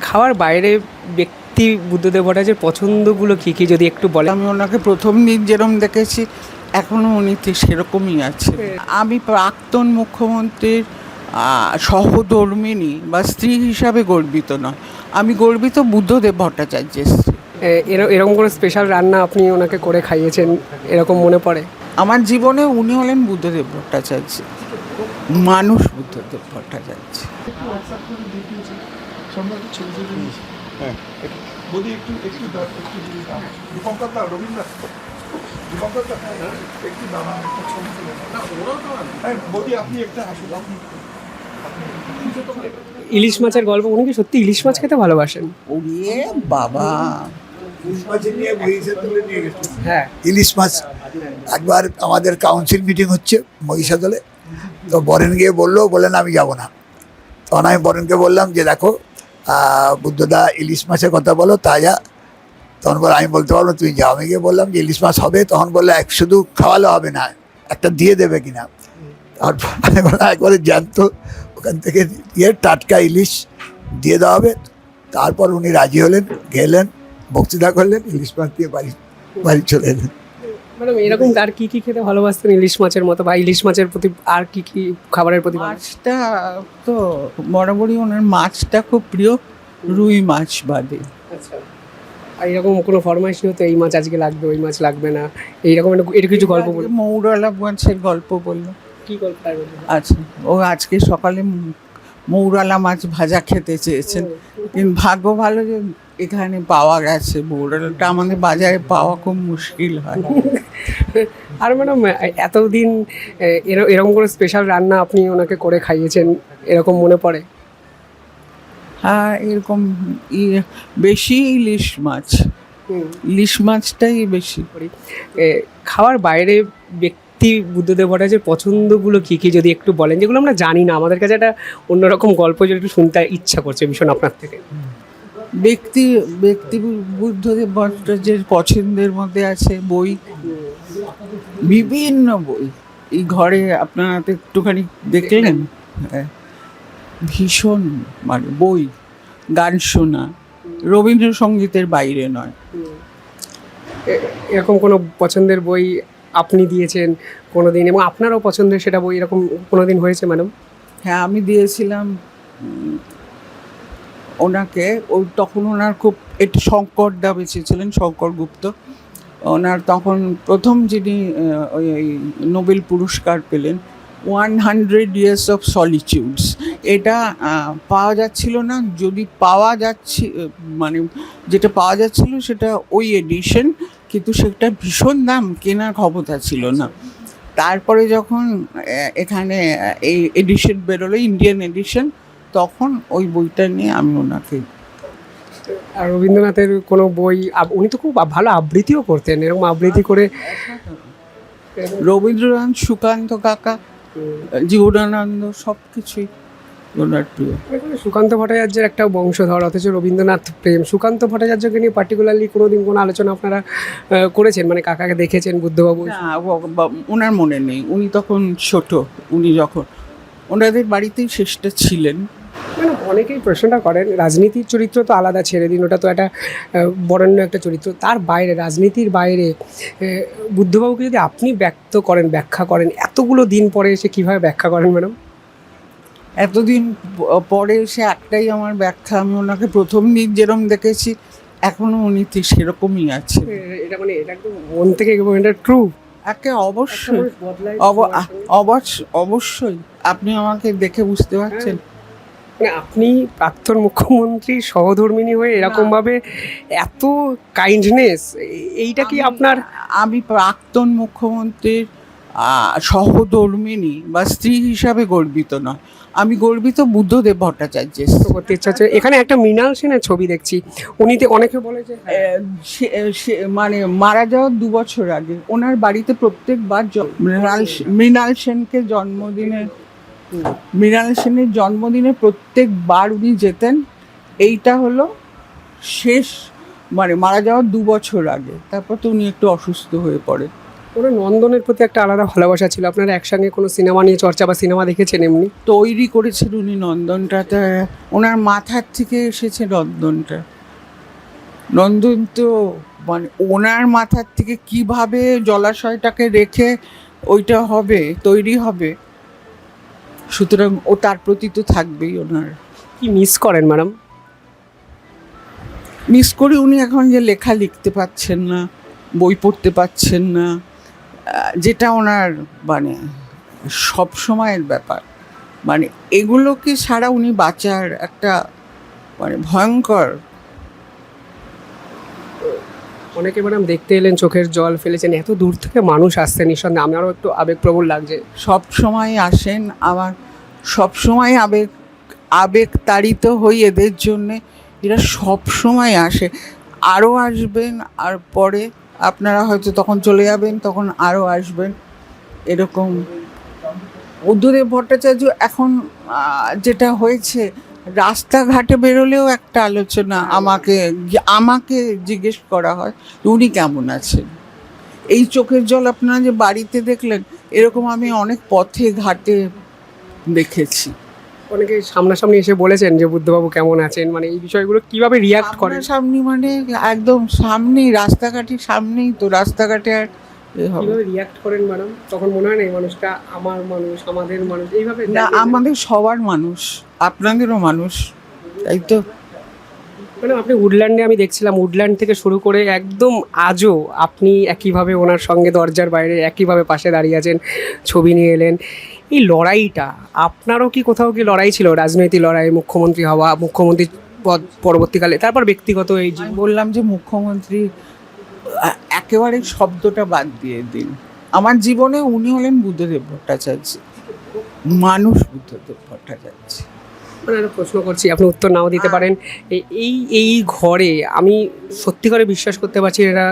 খাওয়ার বাইরে ব্যক্তি বুদ্ধদেব ভট্টাচার্যের পছন্দগুলো কী কী যদি একটু বলেন। আমি ওনাকে প্রথম দিন যেরকম দেখেছি এখনও উনি ঠিক সেরকমই আছে। আমি প্রাক্তন মুখ্যমন্ত্রীর সহধর্মিণী বা স্ত্রী হিসাবে গর্বিত নয়, আমি গর্বিত বুদ্ধদেব ভট্টাচার্যের স্ত্রী। এরকম কোনো স্পেশাল রান্না আপনি ওনাকে করে খাইয়েছেন এরকম মনে পড়ে? আমার জীবনে উনি হলেন বুদ্ধদেব ভট্টাচার্য, মানুষ বুদ্ধদেব ভট্টাচার্য। ইলিশ মাছের গল্প, উনি কি সত্যি ইলিশ মাছ খেতে ভালোবাসেন? ওরে বাবা, হ্যাঁ, ইলিশ মাছ একবার আমাদের কাউন্সিল মিটিং হচ্ছে মহিষাদলে, তো বরেন গিয়ে বললেন আমি যাব না। তখন আমি বরেনকে বললাম যে দেখো বুদ্ধদা ইলিশ মাছের কথা বলো তাজা। তখন আমি বলতে পারবো তুমি যাও। আমি গিয়ে বললাম যে ইলিশ মাছ হবে, তখন বললো শুধু খাওয়ালে হবে না, একটা দিয়ে দেবে কিনা। তারপর আমি বললাম একবারে জ্যান্ত ওখান থেকে দিয়ে টাটকা ইলিশ দিয়ে দেওয়া হবে। তারপর উনি রাজি হলেন, গেলেন, বক্তৃতা করলেন, ইলিশ মাছ দিয়ে বাড়ি চলে এলেন। ম্যাডাম এরকম আর কি কি খেতে ভালোবাসতেন ইলিশ মাছের মতো, বা ইলিশ মাছের প্রতি আর কি কি খাবারের প্রতি? মাছটা তো বরাবরই ওনার মাছটা খুব প্রিয়, রুই মাছ বাদে। আচ্ছা, আর এরকম কোনো ফরমাইশ হতো এই মাছ আজকে লাগবে, ওই মাছ লাগবে না, এইরকম এটা কিছু গল্প বলুন। মৌরলা মাছের গল্প বললো। কি গল্প? আচ্ছা, ও আজকে সকালে মৌরলা মাছ ভাজা খেতে চেয়েছেন, কিন্তু ভাগ্য ভালো যে এখানে পাওয়া গেছে। মৌরলাটা আমাদের বাজারে পাওয়া খুব মুশকিল হয়। আর ম্যাডাম এতদিন এরকম কোনো স্পেশাল রান্না আপনি ওনাকে করে খাইয়েছেন এরকম মনে পড়ে? হ্যাঁ, এরকম বেশি ইলিশ মাছ, ইলিশ মাছটাই বেশি। খাওয়ার বাইরে ব্যক্তি বুদ্ধদেব ভট্টাচার্যের পছন্দগুলো কী কী যদি একটু বলেন, যেগুলো আমরা জানি না, আমাদের কাছে একটা অন্যরকম গল্প যদি একটু শুনতে ইচ্ছা করছে ভীষণ আপনার থেকে। ব্যক্তি ব্যক্তি বুদ্ধদেব ভট্টাচার্যের পছন্দের মধ্যে আছে বই, বিভিন্ন বই। এই ঘরে আপনারা তো একটুখানি দেখলেন, ভীষণ মানে বই, গান শোনা, রবীন্দ্রসঙ্গীতের বাইরে নয়। এরকম কোনো পছন্দের বই আপনি দিয়েছেন কোনো দিন, এবং আপনারও পছন্দের সেটা বই এরকম কোনো দিন হয়েছে ম্যাডাম? হ্যাঁ, আমি দিয়েছিলাম ওনাকে। তখন ওনার খুব একটু শঙ্করদা বেঁচেছিলেন, শঙ্কর গুপ্ত। ওনার তখন প্রথম যিনি ওই নোবেল পুরস্কার পেলেন, 100 Years of Solitudes। এটা পাওয়া যাচ্ছিল না, যদি পাওয়া যাচ্ছে মানে যেটা পাওয়া যাচ্ছিল সেটা ওই এডিশন, কিন্তু সেটা ভীষণ দাম, কেনার ক্ষমতা ছিল না। তারপরে যখন এখানে এই এডিশন বেরোলো, ইন্ডিয়ান এডিশন, তখন ওই বইটা নিয়ে আমি ওনাকে। আর রবীন্দ্রনাথের কোনো বই? উনি তো খুব ভালো আবৃত্তিও করতেন, এরকম আবৃত্তি করে। রবীন্দ্রনাথ, সুকান্ত কাকা, জীবনানন্দ, সব কিছুই ওনার প্রিয়। সুকান্ত ভট্টাচার্যের একটা বংশধর, অথচ রবীন্দ্রনাথ প্রেম। সুকান্ত ভট্টাচার্যকে নিয়ে পার্টিকুলারলি কোনোদিন কোনো আলোচনা আপনারা করেছেন, মানে কাকাকে দেখেছেন বুদ্ধবাবু? না, ওনার মনে নেই, উনি তখন ছোট। উনি যখন ওনাদের বাড়িতেই শেষটা ছিলেন। মানে অনেকেই প্রশ্নটা করেন, রাজনীতির চরিত্র তো আলাদা, ছেড়ে দিন, ওটা তো একটা বরেণ্য একটা চরিত্র, তার বাইরে, রাজনীতির বাইরে বুদ্ধবাবুকে যদি আপনি ব্যাখ্যা করেন এতগুলো দিন পরে এসে কীভাবে ব্যাখ্যা করেন ম্যাডাম? এতদিন পরে এসে একটাই আমার ব্যাখ্যা, আমি ওনাকে প্রথম দিন যেরকম দেখেছি এখনও উনি ঠিক সেরকমই আছে। এটা মানে এটা একদম মন থেকে, এটা ট্রু। একে অবশ্যই, অবশ্যই আপনি আমাকে দেখে বুঝতে পারছেন। মানে আপনি প্রাক্তন মুখ্যমন্ত্রীর সহধর্মিণী হয়ে এরকমভাবে এত কাইন্ডনেস, এইটা কি আপনার? আমি প্রাক্তন মুখ্যমন্ত্রীর সহধর্মিণী বা স্ত্রী হিসাবে গর্বিত নয়, আমি গর্বিত বুদ্ধদেব ভট্টাচার্যের। করতে ইচ্ছা হচ্ছে, এখানে একটা মৃণাল সেনের ছবি দেখছি, উনিতে অনেকে বলে যে মানে মারা যাওয়ার 2 বছর আগে ওনার বাড়িতে প্রত্যেকবার মৃণাল সেনকে মৃণাল সেনের জন্মদিনে প্রত্যেকবার উনি যেতেন। এইটা হলো শেষ, মানে মারা যাওয়ার 2 বছর আগে। তারপর তো উনি একটু অসুস্থ হয়ে পড়ে। ওনার নন্দনের প্রতি একটা আলাদা ভালোবাসা ছিল। আপনারা একসঙ্গে কোনো সিনেমা নিয়ে চর্চা বা সিনেমা দেখেছেন এমনি? তৈরি করেছেন উনি নন্দনটা, তা ওনার মাথার থেকে এসেছে নন্দনটা। নন্দন তো মানে ওনার মাথার থেকে কিভাবে জলাশয়টাকে রেখে ওইটা হবে, তৈরি হবে, সুতরাং ও তার প্রতি তো থাকবেই ওনার। কি মিস করেন ম্যাডাম? মিস করি উনি এখন যে লেখা লিখতে পাচ্ছেন না, বই পড়তে পাচ্ছেন না, যেটা ওনার মানে সব সময়ের ব্যাপার। মানে এগুলোকে ছাড়া উনি বাঁচার একটা মানে ভয়ঙ্কর। অনেকে ম্যাডাম দেখতে এলেন, চোখের জল ফেলেছেন, এত দূর থেকে মানুষ আসছে, নিঃসন্দেহে আমারও একটু আবেগপ্রবণ লাগছে। সব সময় আসেন, আমার সব সময় আবেগ তাড়িত হই এদের জন্যে। এরা সব সময় আসে, আরও আসবেন, আর পরে আপনারা হয়তো তখন চলে যাবেন, তখন আরও আসবেন, এরকম। বুদ্ধদেব ভট্টাচার্য এখন যেটা হয়েছে, রাস্তাঘাটে বেরোলেও একটা আলোচনা, আমাকে জিজ্ঞেস করা হয় উনি কেমন আছেন। এই চোখের জল আপনারা যে বাড়িতে দেখলেন, এরকম আমি অনেক পথে ঘাটে দেখেছি। অনেকে সামনাসামনি এসে বলেছেন যে বুদ্ধবাবু কেমন আছেন, মানে এই বিষয়গুলো কিভাবে রিয়াক্ট করেন? সামনে মানে একদম সামনেই, রাস্তাঘাটের সামনেই তো, রাস্তাঘাটে আর হবে কিভাবে রিয়াক্ট করেন ম্যাডাম? তখন মনে হয় না এই মানুষটা আমার মানুষ, আমাদের মানুষ, এইভাবে না, আমাদের সবার মানুষ, আপনাদেরও মানুষ, তাই তো। মানে আপনি উডল্যান্ডে, আমি দেখছিলাম উডল্যান্ড থেকে শুরু করে একদম আজও আপনি একইভাবে ওনার সঙ্গে দরজার বাইরে একইভাবে পাশে দাঁড়িয়ে আছেন, ছবি নিয়ে এলেন। এই লড়াইটা আপনারও কি কোথাও কি লড়াই ছিল, রাজনৈতিক লড়াই, মুখ্যমন্ত্রী হওয়া, মুখ্যমন্ত্রী পদ পরবর্তীকালে, তারপর ব্যক্তিগত এই আমি বললাম যে মুখ্যমন্ত্রী একেবারে শব্দটা বাদ দিয়ে দিন। আমার জীবনে উনি হলেন বুদ্ধদেব ভট্টাচার্য, মানুষ বুদ্ধদেব ভট্টাচার্য। মানে একটা প্রশ্ন করছি, আপনি উত্তর নাও দিতে পারেন। এই এই ঘরে আমি সত্যি করে বিশ্বাস করতে পারছি, এরা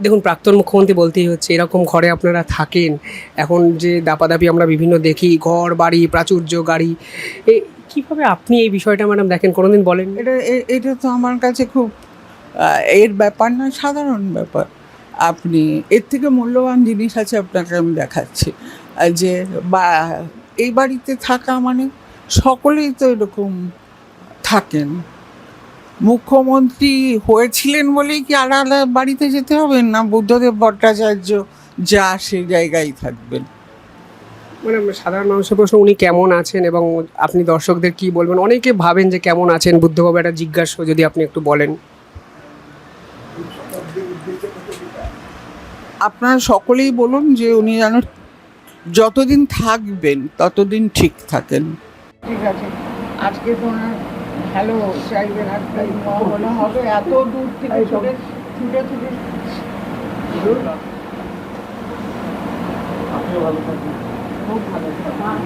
দেখুন প্রাক্তন মুখ্যমন্ত্রী বলতেই হচ্ছে, এরকম ঘরে আপনারা থাকেন। এখন যে দাপাদাপি আমরা বিভিন্ন দেখি, ঘর বাড়ি প্রাচুর্য গাড়ি, কীভাবে আপনি এই বিষয়টা ম্যাডাম দেখেন, কোনোদিন বলেন? এটা তো আমার কাছে খুব এর ব্যাপার না, সাধারণ ব্যাপার। আপনি এর থেকে মূল্যবান জিনিস আছে, আপনাকে আমি দেখাচ্ছি। যে বা এই বাড়িতে থাকা মানে সকলেই তো এরকম থাকেন। মুখ্যমন্ত্রী হয়েছিলেন বলেই কি আলাদা বাড়িতে যেতে হবে না? বুদ্ধদেব ভট্টাচার্য যা সেই জায়গায় থাকবেন। মানে সাধারণ মানুষের প্রশ্ন, উনি কেমন আছেন এবং আপনি দর্শকদের কি বলবেন? অনেকে ভাবেন যে কেমন আছেন বুদ্ধবাবু, একটা জিজ্ঞাসা যদি আপনি একটু বলেন। আপনারা সকলেই বলুন যে উনি যেন যতদিন থাকবেন ততদিন ঠিক থাকেন। ঠিক আছে, আজকে তো ওনার ভালো চাইবেন, একটা মনে হবে এত দূর থেকে ছুটে ছুটে ছুটে। খুব ভালো থাকবেন।